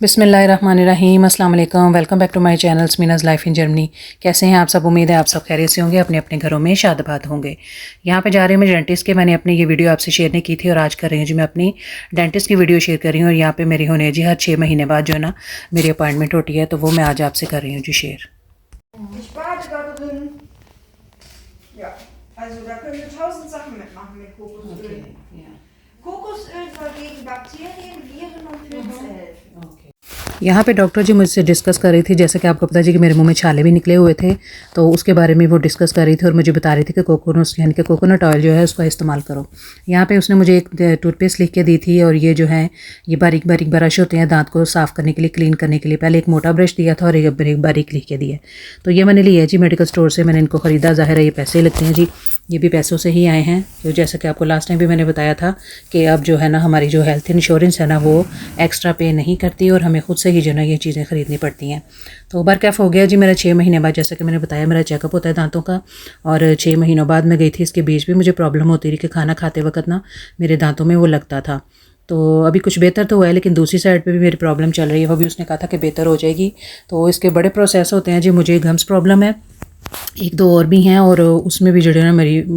बिस्मिल्लाहिर्रहमानिर्रहीम, अस्सलाम वालेकुम। Welcome back to my channel Meenaz life in Germany. कैसे हैं आप सब? उम्मीद है आप सब खैरियत से होंगे, अपने अपने घरों में शादबाद होंगे। यहाँ पे जा रही हूँ मैं डेंटिस्ट के। मैंने अपनी ये वीडियो आपसे शेयर नहीं की थी और आज कर रही हूँ जी, मैं अपनी डेंटिस्ट की वीडियो शेयर कर रही हूँ। और यहाँ पे मेरी होने जी हर 6 महीने बाद जो है ना मेरी अपॉइंटमेंट होती है, तो वो मैं आज आपसे कर रही हूँ जी share. Ich bade darin. Ja, also da können wir 1000 Sachen mitmachen mit Kokosöl. Kokosöl soll gegen Bakterien, Viren und Pilze helfen. यहाँ पे डॉक्टर जी मुझसे डिस्कस कर रही थी, जैसे कि आपको पता जी कि मेरे मुंह में छाले भी निकले हुए थे, तो उसके बारे में वो डिस्कस कर रही थी और मुझे बता रही थी कि कोकोनट यानी कि कोकोनट ऑयल जो है उसका इस्तेमाल करो। यहाँ पे उसने मुझे एक टूथपेस्ट लिख के दी थी और ये जो है ये बारीक बारीक ब्रश होते हैं दांत को साफ़ करने के लिए, क्लीन करने के लिए। पहले एक मोटा ब्रश दिया था और एक बारीक लिख के दिया। तो ये मैंने लिया जी मेडिकल स्टोर से, मैंने इनको ख़रीदा। ज़ाहिर है ये पैसे लगते हैं जी, ये भी पैसों से ही आए हैं। तो जैसा कि आपको लास्ट टाइम भी मैंने बताया था कि अब जो है ना हमारी जो हेल्थ इंश्योरेंस है ना वो एक्स्ट्रा पे नहीं करती और हमें खुद से ही जो ना ये चीज़ें ख़रीदनी पड़ती हैं। तो बरकैफ़ हो गया जी मेरा 6 महीने बाद, जैसा कि मैंने बताया मेरा चेकअप होता है दांतों का। और 6 महीनों बाद मैं गई थी। इसके बीच भी मुझे प्रॉब्लम होती रही कि खाना खाते वक्त ना मेरे दांतों में वो लगता था। तो अभी कुछ बेहतर तो हुआ है, लेकिन दूसरी साइड पे भी मेरी प्रॉब्लम चल रही है। वो भी उसने कहा था कि बेहतर हो जाएगी। तो इसके बड़े प्रोसेस होते हैं जी। मुझे गम्स प्रॉब्लम है, एक दो और भी हैं, और उसमें भी जो है ना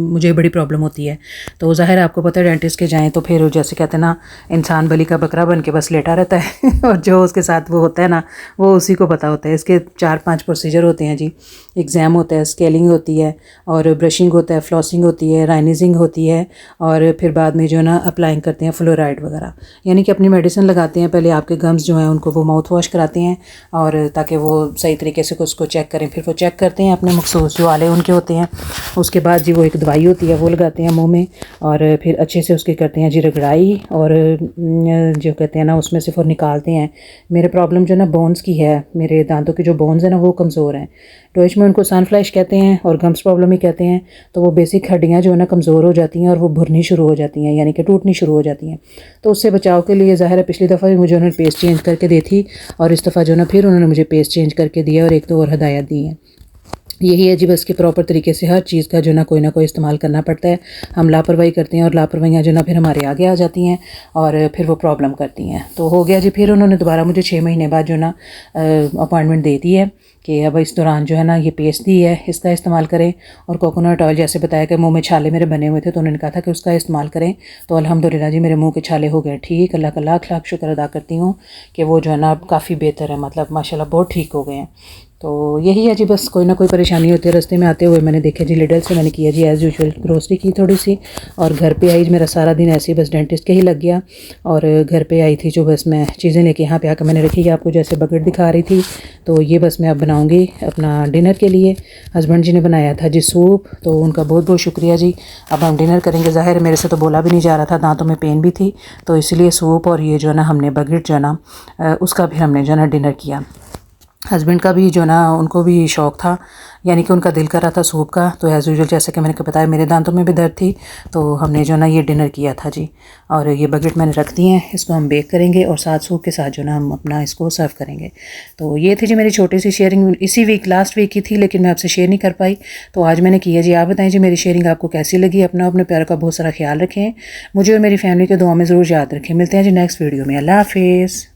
मुझे बड़ी प्रॉब्लम होती है। तो ज़ाहिर है आपको पता है डेंटिस्ट के जाएँ तो फिर जैसे कहते हैं ना इंसान बलि का बकरा बन के बस लेटा रहता है और जो उसके साथ वो होता है ना वो उसी को पता होता है। इसके 4-5 प्रोसीजर होते हैं जी। एग्ज़ाम होता है, स्केलिंग होती है, और ब्रशिंग होता है, फ्लॉसिंग होती है, राइनिजिंग होती है, और फिर बाद में जो है ना अप्लाइंग करते हैं फ्लोराइड वगैरह, यानी कि अपनी मेडिसिन लगाते हैं। पहले आपके गम्स जो हैं उनको वो माउथ वॉश कराते हैं और ताकि वो सही तरीके से उसको चेक करें। फिर वो चेक करते हैं अपने मखसूस जो आले उनके होते हैं। उसके बाद जी वो एक दवाई होती है वो लगाते हैं मुंह में, और फिर अच्छे से उसकी करते हैं जी रगड़ाई, और जो कहते हैं ना उसमें से फिर निकालते हैं। मेरे प्रॉब्लम जो ना बोन्स की है, मेरे दांतों की जो बोन्स हैं ना वो कमज़ोर हैं। डोइच में उनको सनफ्लैश कहते हैं और गम्स प्रॉब्लम ही कहते हैं। तो वो बेसिक हड्डियाँ जो है ना कमज़ोर हो जाती हैं और वो भुरनी शुरू हो जाती हैं, यानी कि टूटनी शुरू हो जाती हैं। तो उससे बचाव के लिए ज़ाहिर है पिछली दफ़ा भी मुझे उन्होंने पेस्ट चेंज करके दी थी, और इस दफ़ा जो ना फिर उन्होंने मुझे पेस्ट चेंज करके दिया और एक दो और हदायत दी हैं। यही है जी, बस कि प्रॉपर तरीके से हर चीज़ का जो ना कोई इस्तेमाल करना पड़ता है। हम लापरवाही करते हैं और लापरवाहियाँ जो ना फिर हमारे आगे आ जाती हैं और फिर वो प्रॉब्लम करती हैं। तो हो गया जी, फिर उन्होंने दोबारा मुझे 6 महीने बाद जो ना अपॉइंटमेंट दे दी है कि अब इस दौरान जो है ना ये पेस्ट दी है इसका इस्तेमाल करें। और कोकोनट ऑयल जैसे बताया कि मुंह में छाले मेरे बने हुए थे, तो उन्होंने कहा था कि उसका इस्तेमाल करें। तो अल्हम्दुलिल्लाह जी मेरे मुंह के छाले हो गए ठीक। अल्लाह का लाख लाख शुक्र अदा करती हूँ कि वो जो है ना अब काफ़ी बेहतर है, मतलब माशाल्लाह बहुत ठीक हो गए हैं। तो यही है जी, बस कोई ना कोई परेशानी होती है। रास्ते में आते हुए मैंने देखा जी लिडल से मैंने किया जी एज़ यूजुअल ग्रोसरी की थोड़ी सी, और घर पे आई। मेरा सारा दिन ऐसे ही बस डेंटिस्ट के ही लग गया। और घर पे आई थी जो बस मैं चीज़ें लेके यहाँ पे आकर मैंने रखी है, आपको जैसे बकेट दिखा रही थी। तो ये बस मैं अब बनाऊँगी अपना डिनर के लिए। हस्बैंड जी ने बनाया था जी सूप, तो उनका बहुत बहुत शुक्रिया जी। अब हम डिनर करेंगे। ज़ाहिर मेरे से तो बोला भी नहीं जा रहा था, दांतों में पेन भी थी, तो इसलिए सूप और ये जो है ना हमने बकेट जो है ना उसका भी हमने जो है ना डिनर किया। हस्बैंड का भी जो ना उनको भी शौक़ था, यानी कि उनका दिल कर रहा था सूप का। तो एज़ यूजुअल जैसे कि मैंने बताया मेरे दांतों में भी दर्द थी, तो हमने जो ना ये डिनर किया था जी। और ये बकेट मैंने रख दी हैं, इसको हम बेक करेंगे और साथ सूप के साथ जो ना हम अपना इसको सर्व करेंगे। तो ये थी जी मेरी छोटी सी शेयरिंग। इसी वीक लास्ट वीक की थी, लेकिन मैं आपसे शेयर नहीं कर पाई, तो आज मैंने की है जी। आप बताएं जी मेरी शेयरिंग आपको कैसी लगी। अपने प्यार का बहुत सारा ख्याल रखें, मुझे और मेरी फैमिली के दुआ में ज़रूर याद रखें। मिलते हैं जी नेक्स्ट वीडियो में। अल्लाह हाफिज़।